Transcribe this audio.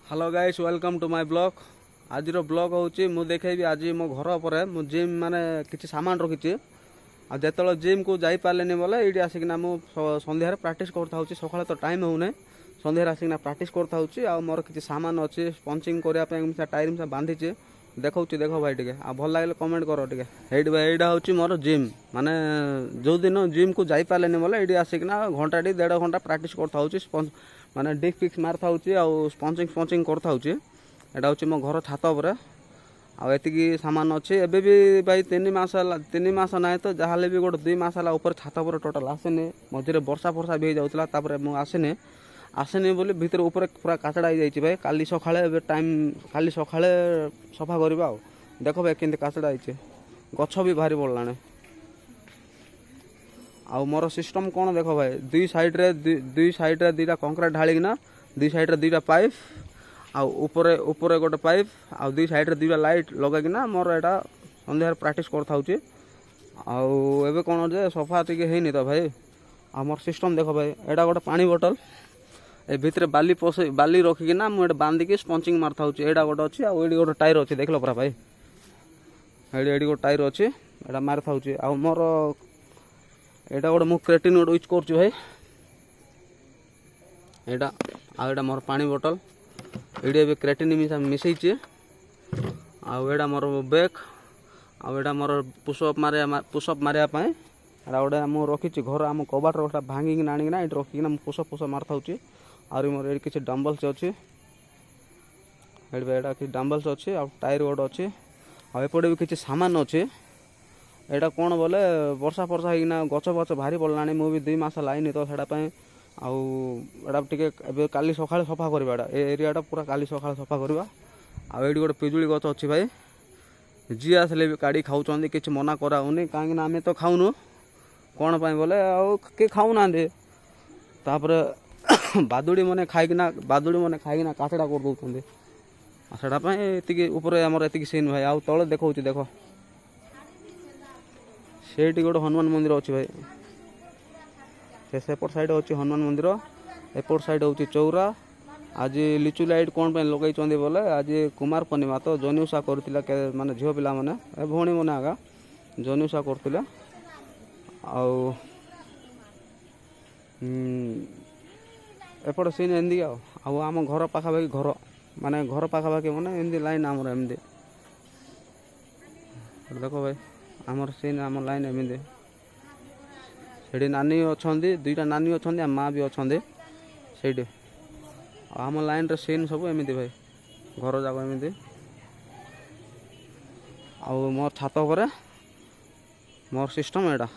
Hello guys welcome to my blog. आज blog हूँ मु देखेबी आज मो घर पर मु जिम माने किसी सामान रखी आते जिम को जाई पारे बोले ये आसिकना सन्धार प्राक्ट कर सका तो टाइम होने सन्धार आसिकना प्राक्ट कर मोर किसी सामान अच्छी पंचिंग करने टायर मिसा बांधी देखा देख भाई टे भल लगे कमेंट कर टे भाई यहाँ हूँ मोर जिम माने जो दिन जिम को जाई पारे बोले ये आसिकना घंटा 1.5 घंटा प्राक्ट कर माने डिक फिक्स मार था स्पंचिंग स्पंचिंग कर यहाँ हूँ मो घर छात पर आती सामान अच्छे एबे भी भाई 3 मास ना तो जहाँ भी गोटे 2 मास है ऊपर छात पर टोटाल आसेनि मझे वर्षा फर्षा भी हो जाता मुझे आसेनि बोली भितर ऊपर पूरा काचड़ा हो भाई काली सकाଳେ टाइम काली सकाଳେ सफा करवा देख भाई केमती काचड़ा हो गछ भी भारी पड़लाने आ मोर सिस्टम कौन देख भाई दुई साइड्रे दुईटा कंक्रीट ढालिकिना दुई साइड्रे दुईटा पाइप आउे गोटे पाइप आ दुई साइड्रे दुईटा लाइट लगेकिना मोर यहाँ सन्धार प्राक्ट कर कौन जे सफा टी है तो भाई आ मोर सिस्टम देख भाई यहाँ गोटे पानी बोतल ए भितर बाली रखिकिना मुझे बांधिकी स्पंचिंग मार था यहाँ गोटे अच्छी आड़ी गोटे टायर अच्छी देख लो पूरा भाई ये गोटे टायर अच्छी यहाँ मार था आ मोर यहाँ गोटे मुझे क्रेटिन गोटे यूज कर भाई यहाँ आड़ा मोर पानी बोतल ये क्रेटिन मिसई आड़ा मोर बैग आड़ा मोर पुशअप मारे यहाँ गोटे मुझे रखी घर आम कबाट गोटा भांगिकी आनिकिना ये रखिकिना पुशअप मार था आहुरी मोर ये किसी डम्बल्स अच्छी यहाँ किसी डम्बल्स अच्छी आ टायर गोटे अच्छी आएपटे भी किसी सामान अच्छी यहाँ कौन बोले वर्षा फर्षा होना गच फच भारी पड़ला मुझे 2 मास लाइनी तो से आटे काली सका सफा करवा एरियाटा पूरा काली सका सफा करवा आठ गोटे पिजुली गच अच्छी भाई जी आसले भी काढ़ी खाऊँ कि मना कराऊनी कहीं आम तो खाऊनु कौन पाई बोले किए खाऊना बादुड़ी मैंने खाईना काचड़ा कर दौरान से आमर एति सीन भाई आउ तले देखा देख से गोटे हनुमान मंदिर अच्छी भाई सेपट साइड अच्छी हनुमान मंदिर एपट साइड हूँ चौरा आज लिचु लाइट कौन पे लगे बोले आज कुमार पूर्णिमा तो जनिउषा करथिला माने झील पिला माने भौणी मैंने आगा जनिउषा करथिला एपट सीन एमती आम घर पाखापाखि घर माने घर पाखापाखि मैंने एमती लाइन आमर एमती देख भाई आमर सीन आम लाइन एमती से नानी अच्छा 2टा नानी अच्छा माँ भी अच्छा से आम लाइन रे सीन सब एमती भाई घर जाक एमती आ मोर छात पर मोर सिस्टम एटा।